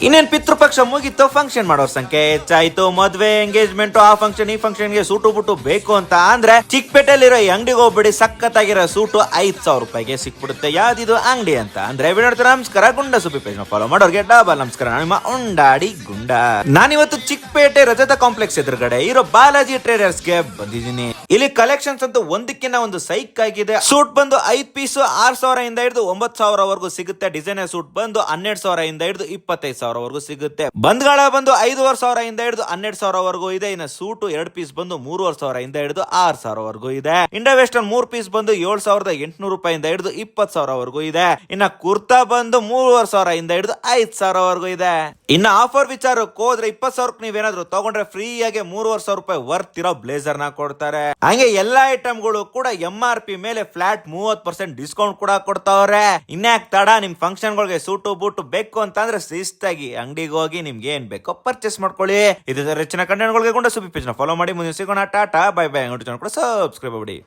ಇನ್ನೇನ್ ಪಿತೃಪಕ್ಷ ಮುಗಿತು, ಫಂಕ್ಷನ್ ಮಾಡೋರ್ ಸಂಖ್ಯೆ ಹೆಚ್ಚಾಯ್ತು. ಮದ್ವೆ, ಎಂಗೇಜ್ಮೆಂಟ್, ಆ ಫಂಕ್ಷನ್ ಈ ಫಂಕ್ಷನ್ ಗೆ ಸೂಟು ಬುಟ್ಟು ಬೇಕು ಅಂತ ಅಂದ್ರೆ ಚಿಕ್ಕಪೇಟೆಲಿರೋ ಈ ಅಂಗಡಿಗೆ ಹೋಗ್ಬಿಡಿ. ಸಖತ್ತಾಗಿರೋ ಸೂಟು 5,000 ರೂಪಾಯಿಗೆ ಸಿಕ್ಬಿಡುತ್ತೆ. ಯಾವ್ದಿದು ಅಂಗಡಿ ಅಂತ ಅಂದ್ರೆ ವಿಡಿಯೋ ನಮಸ್ಕಾರ, ಗುಂಡ ಸುಬ್ಬಿ ಪೇಜ್ ಫಾಲೋ ಮಾಡೋರ್ಗೆ ಡಬಲ್ ನಮಸ್ಕಾರ. ನಾನು ನಿಮ್ಮ ಉಂಡಾಡಿ ಗುಂಡ. ನಾನಿವತ್ತು ಚಿಕ್ಕಪೇಟೆ ರಜತ ಕಾಂಪ್ಲೆಕ್ಸ್ ಎದುರುಗಡೆ ಇರೋ ಬಾಲಾಜಿ ಟ್ರೇಡರ್ಸ್ ಗೆ ಬಂದಿದ್ದೀನಿ. ಇಲ್ಲಿ ಕಲೆಕ್ಷನ್ಸ್ ಅಂತೂ ಒಂದಕ್ಕಿಂತ ಒಂದು ಸೈಕ್ ಆಗಿದೆ. ಸೂಟ್ ಬಂದು 5 ಪೀಸ್ 6,000 ಇಂದ ಹಿಡಿದು 9,000 ವರೆಗೂ ಸಿಗುತ್ತೆ. ಡಿಸೈನರ್ ಸೂಟ್ ಬಂದು 12,000 ಇಂದ ಹಿಡಿದು 25,000 ವರೆಗೂ ಸಿಗುತ್ತೆ. ಬಂದ್ಗಳ ಬಂದು 5,500 ಇಂದ ಹಿಡಿದು 12,000 ವರೆಗೂ ಇದೆ. ಇನ್ನು ಸೂಟು 2 ಪೀಸ್ ಬಂದು 3,500 ಇಂದ ಹಿಡಿದು 6,000 ವರೆಗೂ ಇದೆ. ಇಂಡೋ ವೆಸ್ಟರ್ನ್ 3 ಪೀಸ್ ಬಂದು 7,800 ರೂಪಾಯಿಂದ ಹಿಡಿದು 20,000 ವರೆಗೂ ಇದೆ. ಇನ್ನ ಕುರ್ತಾ ಬಂದು 3,500 ಇಂದ ಹಿಡಿದು 5,000 ವರೆಗೂ ಇದೆ. ಇನ್ನ ಆಫರ್ ವಿಚಾರಕ್ಕೆ ಹೋದ್ರೆ 20,000 ನೀವೇನಾದ್ರೂ ತಗೊಂಡ್ರೆ ಫ್ರೀ ಆಗಿ 3,500 ರೂಪಾಯಿ ವರ್ತ್ ಇರೋ ಬ್ಲೇಸರ್ ನ ಕೊಡ್ತಾರೆ. ಹಂಗೆ ಎಲ್ಲಾ ಐಟಮ್ ಗಳು ಕೂಡ MRP ಮೇಲೆ ಫ್ಲಾಟ್ 30% ಡಿಸ್ಕೌಂಟ್ ಕೂಡ ಕೊಡ್ತಾವ್ರೆ. ಇನ್ಯಾಕ್ ತಡ, ನಿಮ್ ಫಂಕ್ಷನ್ ಗಳಿಗೆ ಸೂಟು ಬೂಟು ಬೇಕು ಅಂತ ಅಂದ್ರೆ ಶಿಸ್ತಾಗಿ ಅಂಗಡಿಗೆ ಹೋಗಿ ನಿಮ್ಗೆ ಏನ್ ಬೇಕೋ ಪರ್ಚೇಸ್ ಮಾಡ್ಕೊಳ್ಳಿ. ಇದು ಹೆಚ್ಚಿನ ಕಂಟೆಂಟ್ ಗಳಿಗೆ ಗುಂಡ ಸುಬ್ಬಿ ಪೇಜ್ ನ ಫಾಲೋ ಮಾಡಿ. ಮುಂದೆ ಸಿಗೋಣ. Tata bye bye. ಕೂಡ ಸಬ್ಸ್ಕ್ರೈಬ್ ಮಾಡಿ.